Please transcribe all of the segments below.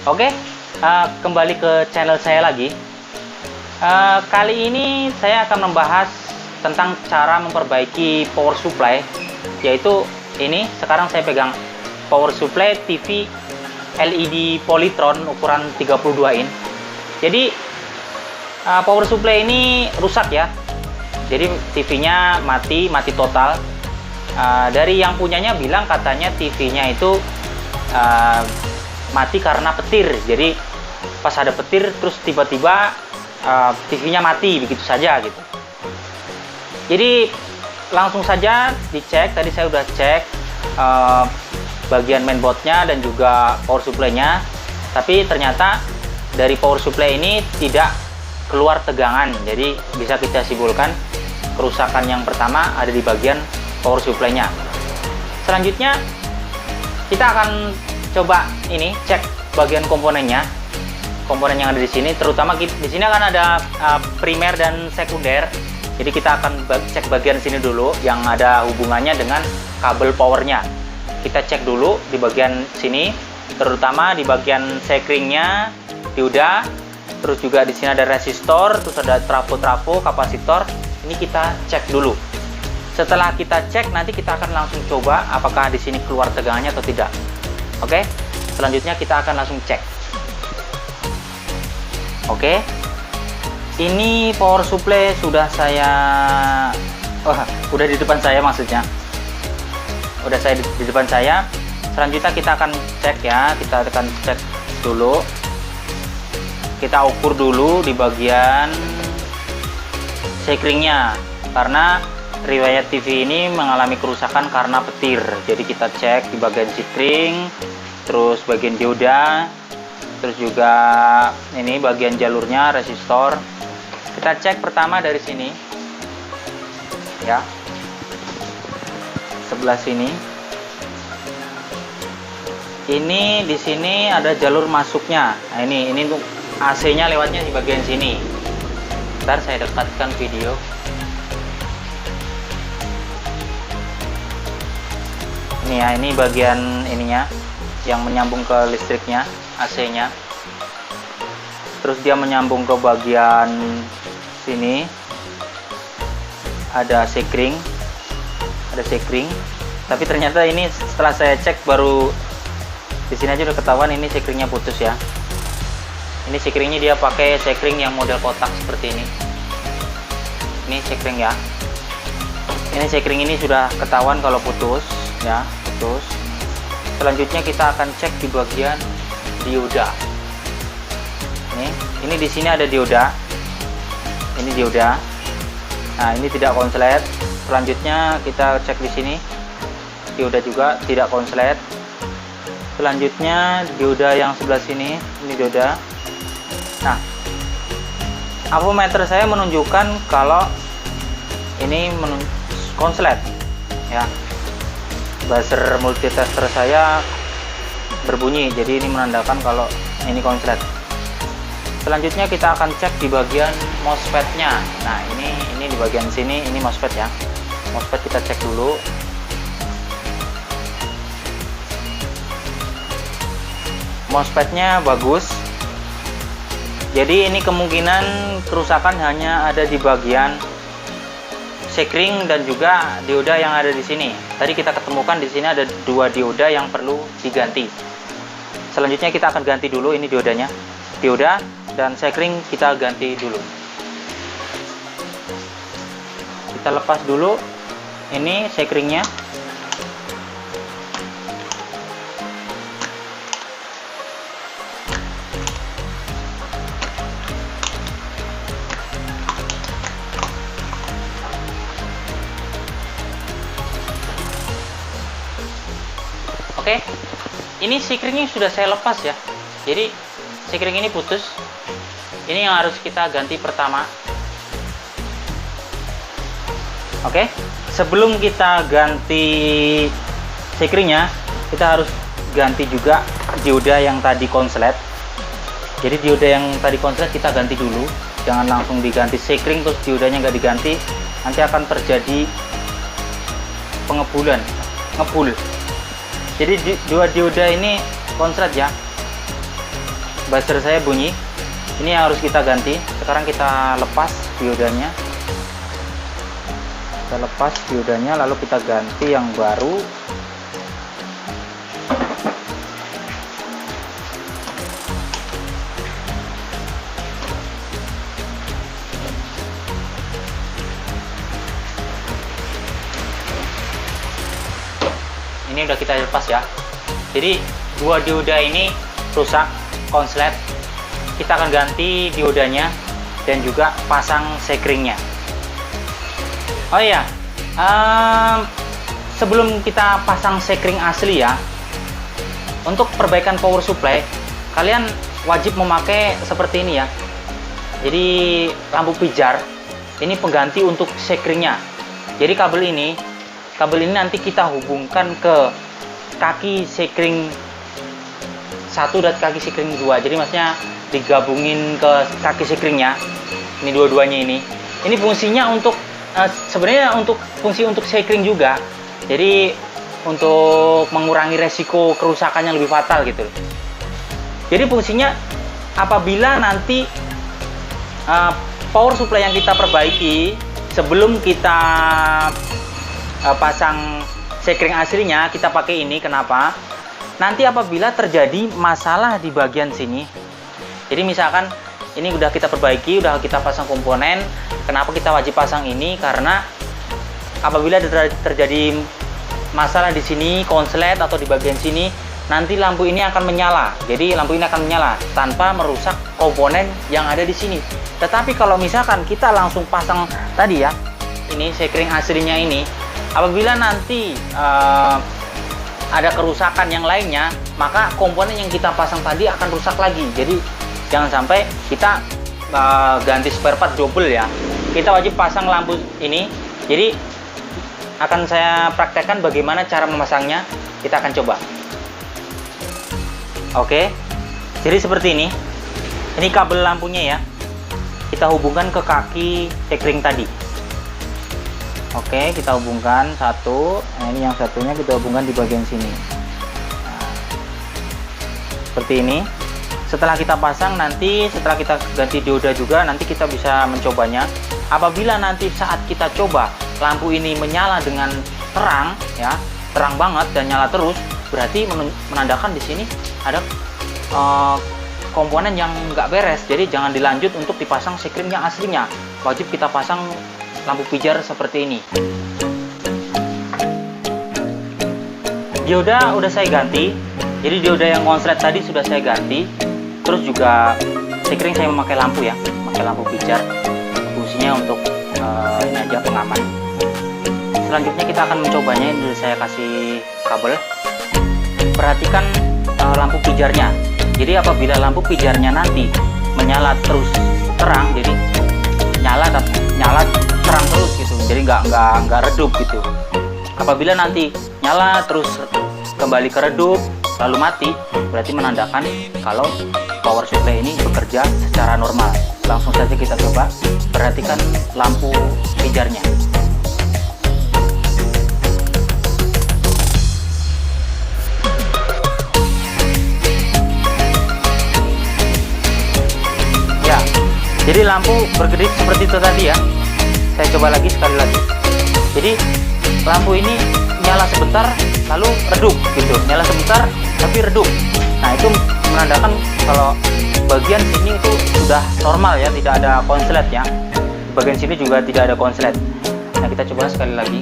Oke, kembali ke channel saya lagi. Kali ini saya akan membahas tentang cara memperbaiki power supply, yaitu ini sekarang saya pegang power supply TV LED Polytron ukuran 32 in. Jadi power supply ini rusak ya. Jadi TV-nya mati total. Dari yang punyanya bilang katanya TV-nya itu mati karena petir. Jadi pas ada petir terus tiba-tiba TV-nya mati begitu saja gitu. Jadi langsung saja dicek. Tadi saya udah cek bagian mainboardnya dan juga power supply-nya. Tapi ternyata dari power supply ini tidak keluar tegangan. Jadi bisa kita simpulkan kerusakan yang pertama ada di bagian power supply-nya. Selanjutnya kita akan coba ini cek bagian komponennya, komponen yang ada di sini. Terutama di sini akan ada primer dan sekunder. Jadi kita akan cek bagian sini dulu yang ada hubungannya dengan kabel powernya. Kita cek dulu di bagian sini, terutama di bagian sekringnya, dioda. Terus juga di sini ada resistor, terus ada trafo-trafo, kapasitor. Ini kita cek dulu. Setelah kita cek, nanti kita akan langsung coba apakah di sini keluar tegangannya atau tidak. Oke, selanjutnya kita akan langsung cek. Oke, ini power supply sudah saya, udah di depan saya maksudnya. Udah saya di depan saya. Selanjutnya kita akan cek ya, kita akan cek dulu. Kita ukur dulu di bagian sekringnya, karena riwayat TV ini mengalami kerusakan karena petir. Jadi kita cek di bagian sekring, terus bagian dioda, terus juga ini bagian jalurnya, resistor. Kita cek pertama dari sini ya, sebelah sini. Ini di sini ada jalur masuknya. Nah, ini untuk AC-nya lewatnya di bagian sini. Ntar saya dekatkan video. Ini ya, ini bagian ininya yang menyambung ke listriknya, AC-nya. Terus dia menyambung ke bagian sini. Ada sekring. Tapi ternyata ini setelah saya cek baru di sini aja udah ketahuan ini sekringnya putus ya. Ini sekringnya dia pakai sekring yang model kotak seperti ini. Ini sekring ya. Ini sekring ini sudah ketahuan kalau putus ya, putus. Selanjutnya kita akan cek di bagian dioda. Ini di sini ada dioda. Ini dioda. Nah, ini tidak konslet. Selanjutnya kita cek di sini. Dioda juga tidak konslet. Selanjutnya dioda yang sebelah sini, ini dioda. Nah, ampermeter saya menunjukkan kalau ini konslet ya. Buzzer multitester saya berbunyi, jadi ini menandakan kalau ini konslet. Selanjutnya kita akan cek di bagian MOSFET-nya. Nah, ini di bagian sini, ini MOSFET ya. MOSFET kita cek dulu. MOSFET-nya bagus. Jadi ini kemungkinan kerusakan hanya ada di bagian sekring dan juga dioda yang ada di sini. Tadi kita ketemukan di sini ada dua dioda yang perlu diganti. Selanjutnya kita akan ganti dulu ini diodanya. Dioda dan sekring kita ganti dulu. Kita lepas dulu ini sekringnya. Oke, ini sekringnya sudah saya lepas ya. Jadi sekring ini putus. Ini yang harus kita ganti pertama. Oke, sebelum kita ganti sekringnya, kita harus ganti juga dioda yang tadi konslet. Jadi dioda yang tadi konslet kita ganti dulu. Jangan langsung diganti sekring terus diodanya nggak diganti. Nanti akan terjadi pengebulan, ngebul. Jadi dua dioda ini konslet ya. buzzer saya bunyi. Ini yang harus kita ganti. Sekarang kita lepas diodanya. Kita lepas diodanya, lalu kita ganti yang baru. Ini udah kita lepas ya. Jadi dua dioda ini rusak, konslet. Kita akan ganti diodanya dan juga pasang sekringnya. Oh iya, sebelum kita pasang sekring asli ya, untuk perbaikan power supply kalian wajib memakai seperti ini ya. Jadi lampu pijar ini pengganti untuk sekringnya. Jadi kabel ini nanti kita hubungkan ke kaki sekring 1 dan kaki sekring 2. Jadi maksudnya digabungin ke kaki sekringnya. Ini dua-duanya ini. Ini fungsinya untuk sebenarnya untuk fungsi untuk sekring juga. Jadi untuk mengurangi resiko kerusakan yang lebih fatal gitu. Jadi fungsinya apabila nanti power supply yang kita perbaiki sebelum kita pasang sekring aslinya, kita pakai ini. Kenapa? Nanti apabila terjadi masalah di bagian sini, jadi misalkan ini udah kita perbaiki, udah kita pasang komponen. Kenapa kita wajib pasang ini? Karena apabila terjadi masalah di sini, konslet atau di bagian sini, nanti lampu ini akan menyala. Jadi lampu ini akan menyala tanpa merusak komponen yang ada di sini. Tetapi kalau misalkan kita langsung pasang tadi ya, ini sekring aslinya ini, apabila nanti ada kerusakan yang lainnya, maka komponen yang kita pasang tadi akan rusak lagi. Jadi jangan sampai kita ganti spare part double ya. Kita wajib pasang lampu ini. Jadi akan saya praktekkan bagaimana cara memasangnya. Kita akan coba. Oke, jadi seperti ini. Ini kabel lampunya ya. Kita hubungkan ke kaki sekring tadi. Oke, kita hubungkan satu. Nah, ini yang satunya kita hubungkan di bagian sini. Nah, seperti ini. Setelah kita pasang, nanti setelah kita ganti dioda juga, nanti kita bisa mencobanya. Apabila nanti saat kita coba lampu ini menyala dengan terang ya, terang banget dan nyala terus, berarti menandakan di sini ada komponen yang nggak beres. Jadi jangan dilanjut untuk dipasang sekring yang aslinya. Wajib kita pasang lampu pijar seperti ini. Dioda udah saya ganti. Jadi dioda yang konslet tadi sudah saya ganti. Terus juga sekring saya memakai lampu ya, memakai lampu pijar. Fungsinya untuk ini aja, pengaman. Selanjutnya kita akan mencobanya. Ini saya kasih kabel. Perhatikan lampu pijarnya. Jadi apabila lampu pijarnya nanti menyala terus terang, jadi nyala terang terus gitu, jadi nggak redup gitu. Apabila nanti nyala terus kembali ke redup lalu mati, berarti menandakan kalau power supply ini bekerja secara normal. Langsung saja kita coba. Perhatikan lampu pijarnya. Ya, jadi lampu berkedip seperti itu tadi ya. Saya coba lagi sekali lagi. Jadi lampu ini nyala sebentar lalu redup gitu, nyala sebentar tapi redup. Nah, itu menandakan kalau bagian sini itu sudah normal ya, tidak ada konslet ya. Bagian sini juga tidak ada konslet. Nah, kita coba sekali lagi.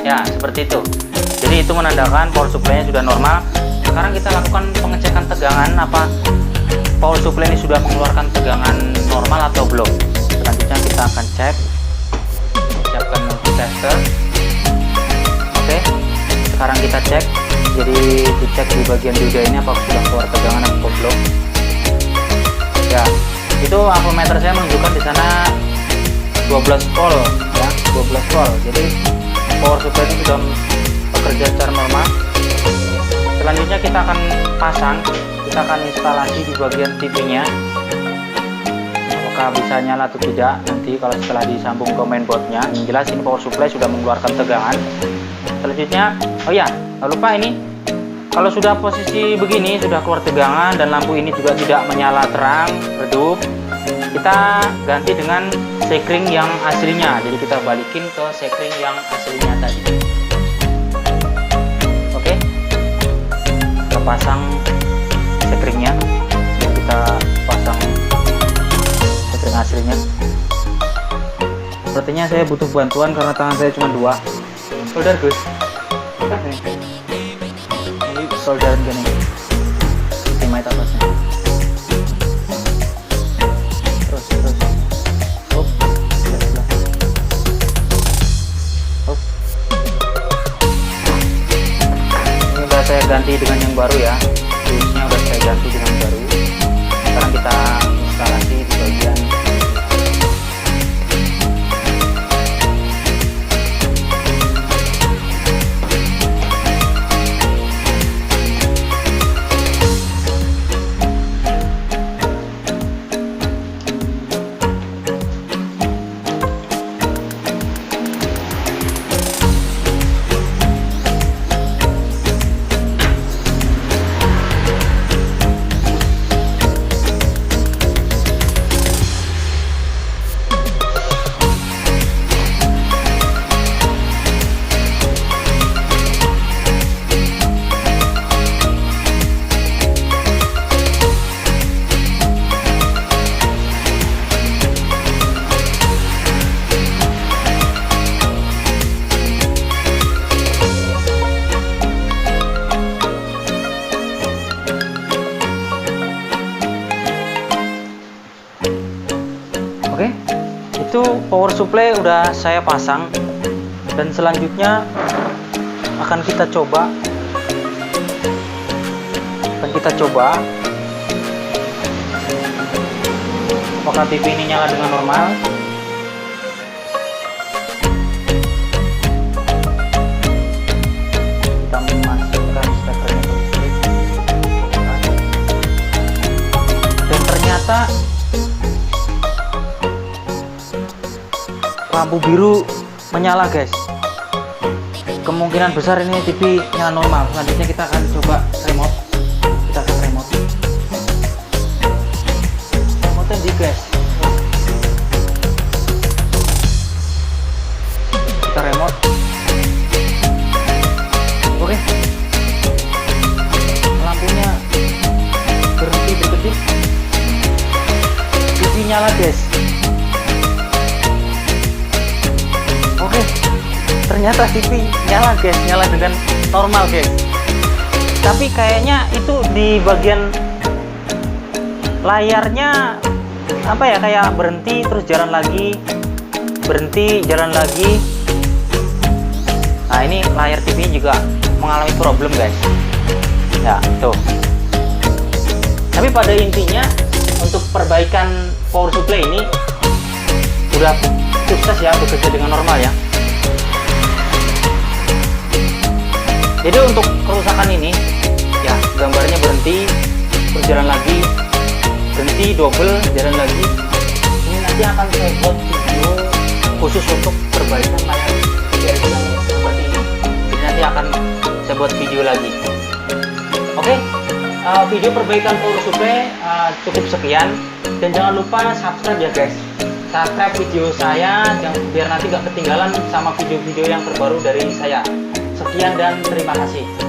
Ya, seperti itu. Jadi itu menandakan power supply-nya sudah normal. Sekarang kita lakukan pengecekan tegangan, apa power supply ini sudah mengeluarkan tegangan normal atau belum. Selanjutnya kita akan cek. Siapkan multitester. Oke, sekarang kita cek. Jadi dicek di bagian dioda ini apakah sudah keluar tegangan atau belum. Ya, itu ampermeter saya menunjukkan di sana 12 volt ya, 12 volt. Jadi power supply ini sudah bekerja secara normal. Selanjutnya kita akan pasang, kita akan instalasi di bagian TV-nya. Apakah bisa nyala atau tidak nanti kalau setelah disambung ke mainboardnya. Yang jelas ini power supply sudah mengeluarkan tegangan. Selanjutnya, oh ya, lupa ini Kalau sudah posisi begini, sudah keluar tegangan dan lampu ini juga tidak menyala terang, redup, kita ganti dengan sekring yang aslinya. Jadi kita balikin ke sekring yang aslinya tadi. Oke, kita pasang sekringnya. Kita pasang sekring aslinya. Sepertinya saya butuh bantuan karena tangan saya cuma 2. Solder Gus. Ini solderan gini. Timai atasnya. Terus. Hop. Hop. Ini udah saya ganti dengan yang baru ya. Fuse-nya udah saya ganti dengan baru. Sekarang kita instalasi di bagian Oke, itu power supply udah saya pasang dan selanjutnya akan kita coba apakah TV ini nyala dengan normal. Kita memasukkan stekernya ke listrik dan ternyata lampu biru menyala guys. Kemungkinan besar ini TV nyala normal. Selanjutnya kita akan coba remote. Kita akan remote di guys. Kita remote. Oke, lampunya berhenti berkedip, TV nyala guys. Oke, ternyata TV nyala guys, nyala dengan normal guys. Tapi kayaknya itu di bagian layarnya apa ya, kayak berhenti terus jalan lagi, berhenti jalan lagi. Nah ini layar TV juga mengalami problem guys. Ya tuh. Tapi pada intinya untuk perbaikan power supply ini udah sukses ya, bekerja dengan normal ya. Jadi untuk kerusakan ini ya, gambarnya berhenti terus jalan lagi, berhenti double jalan lagi. Ini nanti akan saya buat video khusus untuk perbaikan layar seperti ini. Jadi nanti akan saya buat video lagi. Oke, video perbaikan power supply cukup sekian, dan jangan lupa subscribe ya guys. Subscribe video saya biar nanti gak ketinggalan sama video-video yang terbaru dari saya. Sekian dan terima kasih.